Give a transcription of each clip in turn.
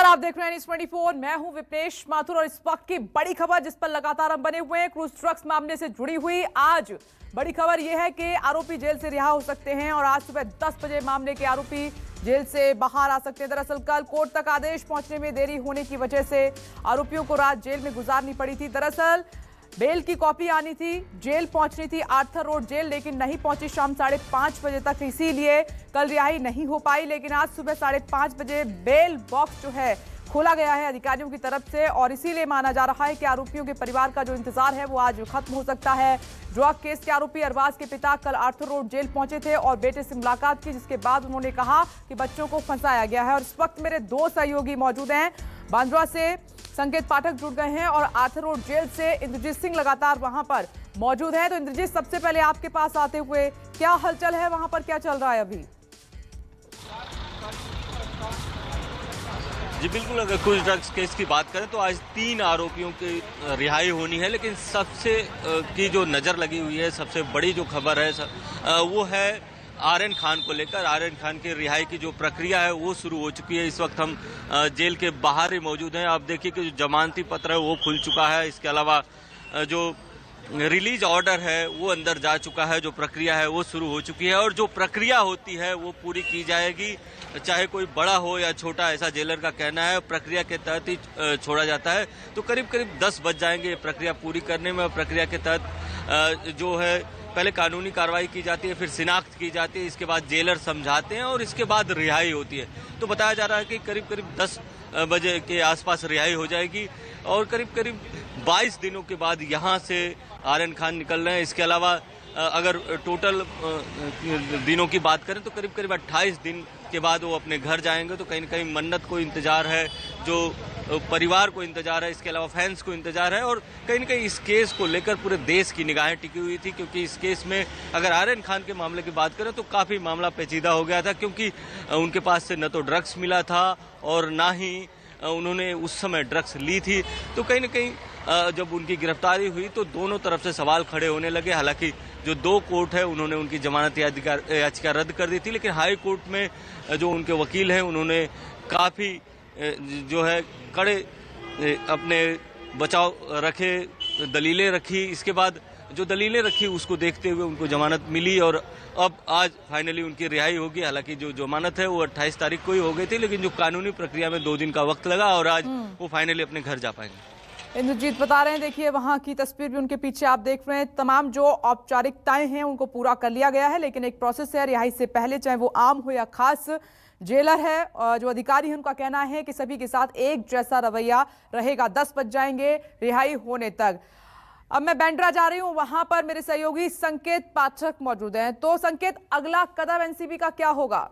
नमस्कार, आप देख रहे हैं न्यूज़ 24। मैं हूं विपनेश माथुर और इस वक्त की बड़ी खबर जिस पर लगातार हम बने हुए हैं क्रूज ड्रग्स मामले से जुड़ी हुई। आज बड़ी खबर यह है कि आरोपी जेल से रिहा हो सकते हैं और आज सुबह 10 बजे मामले के आरोपी जेल से बाहर आ सकते हैं। दरअसल कल कोर्ट तक आदेश पहुंचने में देरी होने की वजह से आरोपियों को रात जेल में गुजारनी पड़ी थी। दरअसल बेल की कॉपी आनी थी, जेल पहुंचनी थी आर्थर रोड जेल, लेकिन नहीं पहुंची शाम 5:30 बजे तक, इसीलिए कल रिहाई नहीं हो पाई। लेकिन आज सुबह 5:30 बजे बेल बॉक्स जो है खोला गया है अधिकारियों की तरफ से और इसीलिए माना जा रहा है कि आरोपियों के परिवार का जो इंतजार है वो आज खत्म हो सकता है। ड्रग केस के आरोपी अरबाज के पिता कल आर्थर रोड जेल पहुंचे थे और बेटे से मुलाकात की, जिसके बाद उन्होंने कहा कि बच्चों को फंसाया गया है। और इस वक्त मेरे दो सहयोगी मौजूद हैं। बांद्रा से संकेत पाठक जुड़ गए हैं और आर्थर रोड जेल से इंद्रजीत सिंह लगातार वहां पर मौजूद है। तो इंद्रजीत, सबसे पहले आपके पास आते हुए क्या हलचल है वहां पर, क्या चल रहा है अभी? जी बिल्कुल, अगर कुछ ड्रग्स केस की बात करें तो आज 3 आरोपियों की रिहाई होनी है, लेकिन सबसे की जो नज़र लगी हुई है, सबसे बड़ी जो खबर है वो है आर्यन खान को लेकर। आर्यन खान की रिहाई की जो प्रक्रिया है वो शुरू हो चुकी है। इस वक्त हम जेल के बाहर ही मौजूद हैं। आप देखिए कि जो जमानती पत्र है वो खुल चुका है। इसके अलावा जो रिलीज ऑर्डर है वो अंदर जा चुका है। जो प्रक्रिया है वो शुरू हो चुकी है और जो प्रक्रिया होती है वो पूरी की जाएगी, चाहे कोई बड़ा हो या छोटा, ऐसा जेलर का कहना है। प्रक्रिया के तहत ही छोड़ा जाता है। तो करीब करीब 10 बज जाएंगे प्रक्रिया पूरी करने में। प्रक्रिया के तहत जो है पहले कानूनी कार्रवाई की जाती है, फिर शिनाख्त की जाती है, इसके बाद जेलर समझाते हैं और इसके बाद रिहाई होती है। तो बताया जा रहा है कि करीब करीब 10 बजे के आसपास रिहाई हो जाएगी और करीब करीब 22 दिनों के बाद यहाँ से आर्यन खान निकल रहे हैं। इसके अलावा अगर टोटल दिनों की बात करें तो करीब करीब 28 दिन के बाद वो अपने घर जाएंगे। तो कहीं ना कहीं मन्नत को इंतजार है, जो परिवार को इंतजार है, इसके अलावा फैंस को इंतजार है और कहीं ना कहीं इस केस को लेकर पूरे देश की निगाहें टिकी हुई थी। क्योंकि इस केस में अगर आर्यन खान के मामले की बात करें तो काफ़ी मामला पेचीदा हो गया था, क्योंकि उनके पास से न तो ड्रग्स मिला था और ना ही उन्होंने उस समय ड्रग्स ली थी। तो कहीं ना कहीं जब उनकी गिरफ्तारी हुई तो दोनों तरफ से सवाल खड़े होने लगे। हालांकि जो 2 कोर्ट है उन्होंने उनकी जमानत याचिका रद्द कर दी थी, लेकिन हाई कोर्ट में जो उनके वकील हैं उन्होंने काफ़ी जो है कड़े अपने बचाव रखे, दलीलें रखी। इसके बाद जो दलीलें रखी उसको देखते हुए उनको जमानत मिली और अब आज फाइनली उनकी रिहाई होगी। हालांकि जो जमानत है वो 28 तारीख को ही हो गई थी, लेकिन जो कानूनी प्रक्रिया में 2 दिन का वक्त लगा और आज वो फाइनली अपने घर जा पाएंगे। इंद्रजीत बता रहे हैं, देखिए वहां की तस्वीर भी उनके पीछे आप देख रहे हैं। तमाम जो औपचारिकताएं हैं उनको पूरा कर लिया गया है, लेकिन एक प्रोसेस है रिहाई से पहले, चाहे वो आम हो या खास जेलर है। जो अधिकारी हैं उनका कहना है कि सभी के साथ एक जैसा रवैया रहेगा। 10 बज जाएंगे रिहाई होने तक। अब मैं बांद्रा जा रही हूं, वहां पर मेरे सहयोगी संकेत पाठक मौजूद हैं। तो संकेत, अगला कदम एनसीबी का क्या होगा?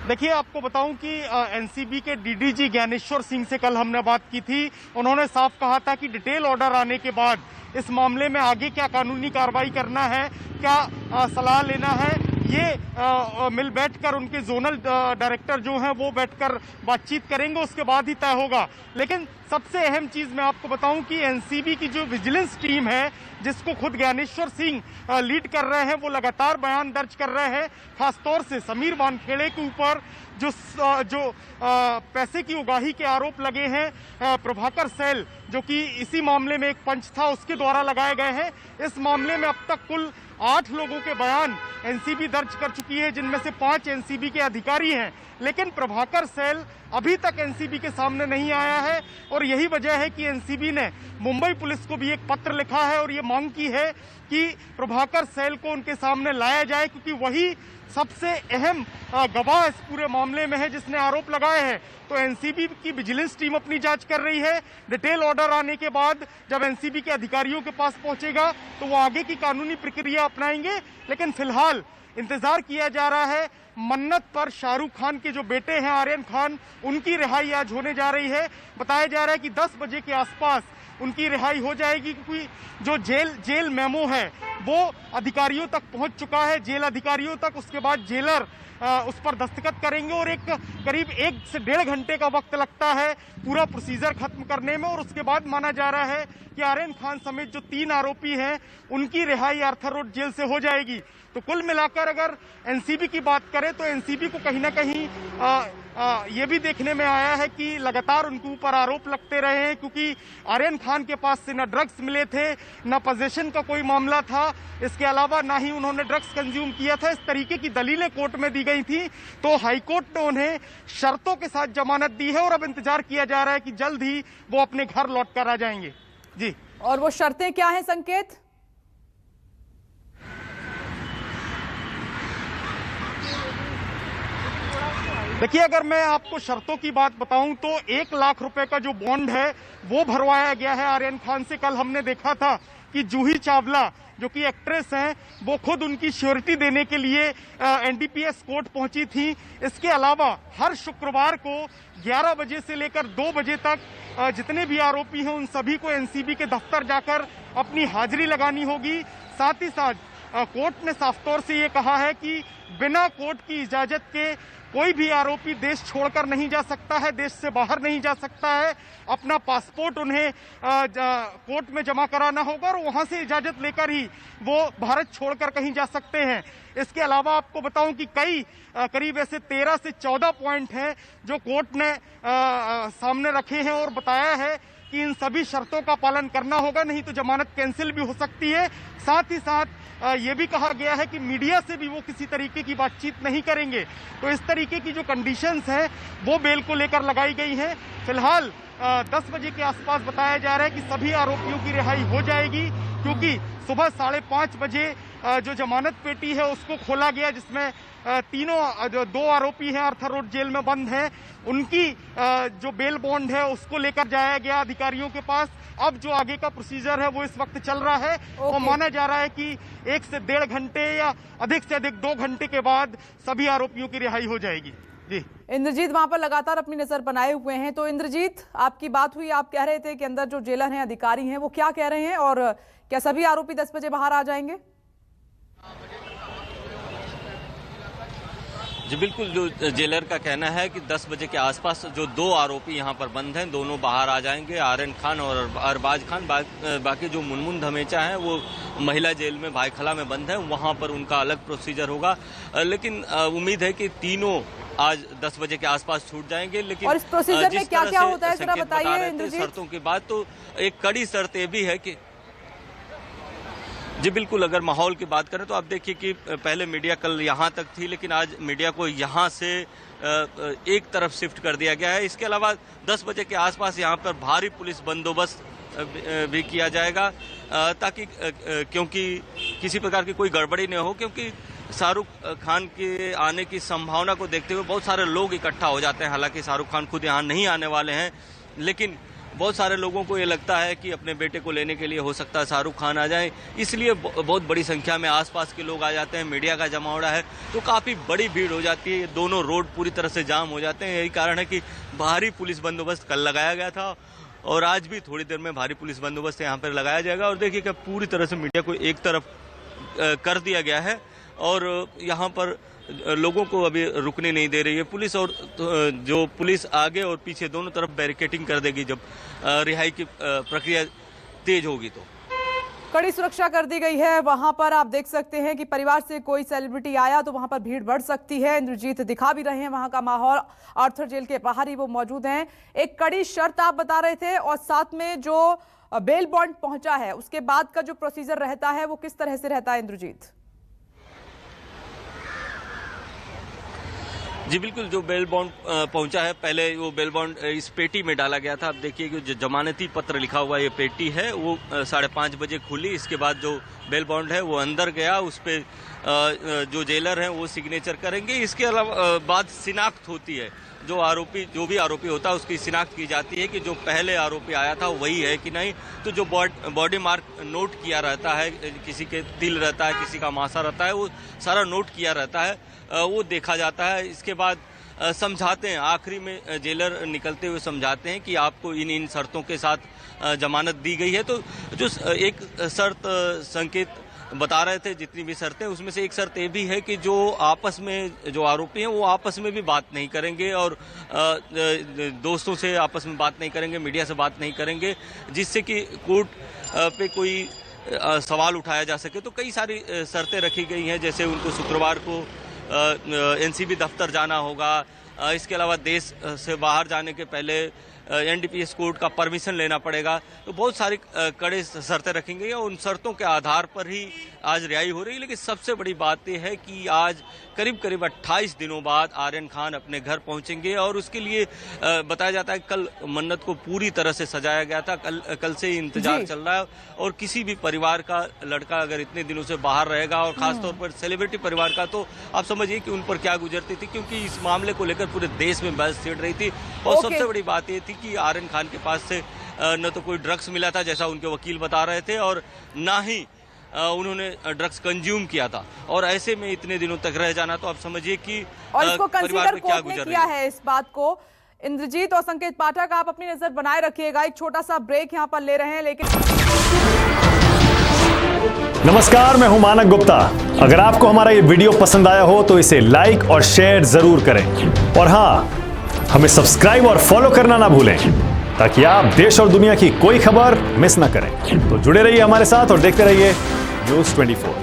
देखिए, आपको बताऊं कि एनसीबी के डीडीजी ज्ञानेश्वर सिंह से कल हमने बात की थी। उन्होंने साफ कहा था कि डिटेल ऑर्डर आने के बाद इस मामले में आगे क्या कानूनी कार्रवाई करना है, क्या सलाह लेना है, ये मिल बैठकर उनके जोनल डायरेक्टर जो हैं वो बैठकर बातचीत करेंगे, उसके बाद ही तय होगा। लेकिन सबसे अहम चीज मैं आपको बताऊं कि एनसीबी की जो विजिलेंस टीम है, जिसको खुद ज्ञानेश्वर सिंह लीड कर रहे हैं, वो लगातार बयान दर्ज कर रहे हैं। खासतौर से समीर वानखेड़े के ऊपर जो पैसे की उगाही के आरोप लगे हैं, प्रभाकर सैल जो कि इसी मामले में एक पंच था उसके द्वारा लगाए गए हैं। इस मामले में अब तक कुल 8 लोगों के बयान एनसीबी दर्ज कर चुकी है, जिनमें से 5 एनसीबी के अधिकारी हैं। लेकिन प्रभाकर सैल अभी तक एनसीबी के सामने नहीं आया है और यही वजह है कि एनसीबी ने मुंबई पुलिस को भी एक पत्र लिखा है और ये मांग की है कि प्रभाकर सैल को उनके सामने लाया जाए, क्योंकि वही सबसे अहम गवाह इस पूरे मामले में है जिसने आरोप लगाए हैं। तो एनसीबी की विजिलेंस टीम अपनी जांच कर रही है। डिटेल ऑर्डर आने के बाद जब एनसीबी के अधिकारियों के पास पहुंचेगा तो वो आगे की कानूनी प्रक्रिया अपनाएंगे। लेकिन फिलहाल इंतजार किया जा रहा है मन्नत पर। शाहरुख खान के जो बेटे हैं आर्यन खान, उनकी रिहाई आज होने जा रही है। बताया जा रहा है कि 10 बजे के आसपास उनकी रिहाई हो जाएगी, क्योंकि जो जेल मेमो है वो अधिकारियों तक पहुंच चुका है, जेल अधिकारियों तक। उसके बाद जेलर उस पर दस्तखत करेंगे और एक करीब 1 से 1.5 घंटे का वक्त लगता है पूरा प्रोसीजर खत्म करने में। और उसके बाद माना जा रहा है कि आर्यन खान समेत जो 3 आरोपी हैं उनकी रिहाई आर्थर रोड जेल से हो जाएगी। तो कुल मिलाकर अगर एनसीबी की बात करें तो एनसीबी को कहीं ना कहीं ये भी देखने में आया है कि लगातार उनके ऊपर आरोप लगते रहे हैं, क्योंकि आर्यन खान के पास से न ड्रग्स मिले थे, न पोजेशन का कोई मामला था, इसके अलावा ना ही उन्होंने ड्रग्स कंज्यूम किया था। इस तरीके की दलीलें कोर्ट में दी गई थी, तो हाईकोर्ट ने उन्हें शर्तों के साथ जमानत दी है और अब इंतजार किया जा रहा है कि जल्द ही वो अपने घर लौट कर आ जाएंगे। जी, और वो शर्तें क्या हैं संकेत? देखिए, अगर मैं आपको शर्तों की बात बताऊं तो 1 लाख रुपए का जो बॉन्ड है वो भरवाया गया है आर्यन खान से। कल हमने देखा था कि जूही चावला जो कि एक्ट्रेस हैं, वो खुद उनकी श्योरिटी देने के लिए एनडीपीएस कोर्ट पहुंची थी। इसके अलावा हर शुक्रवार को 11 बजे से लेकर 2 बजे तक जितने भी आरोपी हैं उन सभी को एनसीबी के दफ्तर जाकर अपनी हाजिरी लगानी होगी। साथ ही साथ कोर्ट ने साफ तौर से ये कहा है कि बिना कोर्ट की इजाजत के कोई भी आरोपी देश छोड़कर नहीं जा सकता है, देश से बाहर नहीं जा सकता है। अपना पासपोर्ट उन्हें कोर्ट में जमा कराना होगा और वहां से इजाजत लेकर ही वो भारत छोड़कर कहीं जा सकते हैं। इसके अलावा आपको बताऊं कि करीब ऐसे 13 से 14 पॉइंट हैं जो कोर्ट ने सामने रखे हैं और बताया है कि इन सभी शर्तों का पालन करना होगा, नहीं तो जमानत कैंसिल भी हो सकती है। साथ ही साथ ये भी कहा गया है कि मीडिया से भी वो किसी तरीके की बातचीत नहीं करेंगे। तो इस तरीके की जो कंडीशंस हैं वो बेल को लेकर लगाई गई हैं। फिलहाल 10 बजे के आसपास बताया जा रहा है कि सभी आरोपियों की रिहाई हो जाएगी, क्योंकि सुबह 5:30 बजे जो जमानत पेटी है उसको खोला गया, जिसमें जो 2 आरोपी हैं आर्थर रोड जेल में बंद हैं, उनकी जो बेल बॉन्ड है उसको लेकर जाया गया अधिकारियों के पास। अब जो आगे का प्रोसीजर है वो इस वक्त चल रहा है और माना जा रहा है कि 1 से 1.5 घंटे या अधिक से अधिक 2 घंटे के बाद सभी आरोपियों की रिहाई हो जाएगी। जी, इंद्रजीत वहां पर लगातार अपनी नजर बनाए हुए हैं। तो इंद्रजीत, आपकी बात हुई, आप कह रहे थे कि अंदर जो जेलर हैं, अधिकारी हैं, वो क्या कह रहे हैं और क्या सभी आरोपी 10 बजे बाहर आ जाएंगे? जी बिल्कुल, जो जेलर का कहना है कि 10 बजे के आसपास जो 2 आरोपी यहाँ पर बंद हैं दोनों बाहर आ जाएंगे, आर्यन खान और अरबाज खान। बाकी जो मुनमुन धमेचा हैं वो महिला जेल में भाईखला में बंद हैं, वहाँ पर उनका अलग प्रोसीजर होगा। लेकिन उम्मीद है कि तीनों आज 10 बजे के आसपास छूट जाएंगे। लेकिन और इस प्रोसीजर में क्या क्या होता है जरा बताइए इंद्रजीत। शर्तों की बात, तो एक कड़ी शर्त ये भी है कि जी बिल्कुल, अगर माहौल की बात करें तो आप देखिए कि पहले मीडिया कल यहाँ तक थी, लेकिन आज मीडिया को यहाँ से एक तरफ शिफ्ट कर दिया गया है। इसके अलावा 10 बजे के आसपास यहाँ पर भारी पुलिस बंदोबस्त भी किया जाएगा, ताकि क्योंकि किसी प्रकार की कोई गड़बड़ी न हो, क्योंकि शाहरुख खान के आने की संभावना को देखते हुए बहुत सारे लोग इकट्ठा हो जाते हैं। हालांकि शाहरुख खान खुद यहाँ नहीं आने वाले हैं, लेकिन बहुत सारे लोगों को ये लगता है कि अपने बेटे को लेने के लिए हो सकता है शाहरुख खान आ जाएं, इसलिए बहुत बड़ी संख्या में आसपास के लोग आ जाते हैं, मीडिया का जमावड़ा है, तो काफ़ी बड़ी भीड़ हो जाती है। दोनों रोड पूरी तरह से जाम हो जाते हैं। यही कारण है कि भारी पुलिस बंदोबस्त कल लगाया गया था और आज भी थोड़ी देर में भारी पुलिस बंदोबस्त यहाँ पर लगाया जाएगा। और देखिए कि पूरी तरह से मीडिया को एक तरफ कर दिया गया है और यहाँ पर लोगों को अभी रुकने नहीं दे रही है पुलिस, और जो पुलिस आगे और पीछे दोनों तरफ बैरिकेडिंग कर देगी जब रिहाई की प्रक्रिया तेज होगी। तो कड़ी सुरक्षा कर दी गई है। वहां पर आप देख सकते हैं कि परिवार से कोई सेलिब्रिटी आया तो वहां पर भीड़ बढ़ सकती है। इंद्रजीत दिखा भी रहे हैं वहां का माहौल, आर्थर जेल के बाहर ही वो मौजूद हैं। एक कड़ी शर्त आप बता रहे थे, और साथ में जो बेल बॉन्ड पहुंचा है उसके बाद का जो प्रोसीजर रहता है वो किस तरह से रहता है इंद्रजीत? जी बिल्कुल, जो बेल बॉन्ड पहुंचा है, पहले वो बेल बॉन्ड इस पेटी में डाला गया था। आप देखिए कि जो जमानती पत्र लिखा हुआ ये पेटी है वो 5:30 बजे खुली। इसके बाद जो बेल बॉन्ड है वो अंदर गया, उस पर जो जेलर हैं वो सिग्नेचर करेंगे। इसके अलावा बाद शिनाख्त होती है, जो भी आरोपी होता है उसकी शिनाख्त की जाती है कि जो पहले आरोपी आया था वही है कि नहीं। तो जो बॉडी मार्क नोट किया रहता है, किसी के तिल रहता है, किसी का मासा रहता है, वो सारा नोट किया रहता है, वो देखा जाता है। इसके बाद समझाते हैं, आखिरी में जेलर निकलते हुए समझाते हैं कि आपको इन शर्तों के साथ जमानत दी गई है। तो जो एक शर्त संकेत बता रहे थे, जितनी भी शर्तें, उसमें से एक शर्त ये भी है कि जो आपस में जो आरोपी हैं वो आपस में भी बात नहीं करेंगे और दोस्तों से आपस में बात नहीं करेंगे, मीडिया से बात नहीं करेंगे, जिससे कि कोर्ट पे कोई सवाल उठाया जा सके। तो कई सारी शर्तें रखी गई हैं, जैसे उनको शुक्रवार को एनसीबी दफ्तर जाना होगा, इसके अलावा देश से बाहर जाने के पहले एनडीपीएस कोर्ट का परमिशन लेना पड़ेगा। तो बहुत सारी कड़े शर्तें रखी गई हैं, उन शर्तों के आधार पर ही आज रिहाई हो रही है। लेकिन सबसे बड़ी बात यह है कि आज करीब करीब 28 दिनों बाद आर्यन खान अपने घर पहुंचेंगे और उसके लिए बताया जाता है कल मन्नत को पूरी तरह से सजाया गया था। कल से ही इंतजार चल रहा है और किसी भी परिवार का लड़का अगर इतने दिनों से बाहर रहेगा और खासतौर पर सेलिब्रिटी परिवार का, तो आप समझिए कि उन पर क्या गुजरती थी, क्योंकि इस मामले को लेकर पूरे देश में बहस छिड़ रही थी। और सबसे बड़ी बात यह थी कि आर्यन खान के पास से न तो कोई ड्रग्स मिला था जैसा उनके वकील बता रहे थे, और ना ही उन्होंने ड्रग्स कंज्यूम किया था। और ऐसे में इतने दिनों तक रह जाना, तो आप समझिए कि परिवार में क्या गुजर किया है इस बात को। इंद्रजीत और संकेत पाठक, आप अपनी नजर बनाए रखिएगा। एक छोटा सा ब्रेक यहाँ पर ले रहे हैं, लेकिन नमस्कार, मैं हूं मानक गुप्ता। अगर आपको हमारा ये वीडियो पसंद आया हो तो इसे लाइक और शेयर जरूर करें, और हाँ, हमें सब्सक्राइब और फॉलो करना ना भूलें ताकि आप देश और दुनिया की कोई खबर मिस ना करें। तो जुड़े रहिए हमारे साथ और देखते रहिए न्यूज़ 24।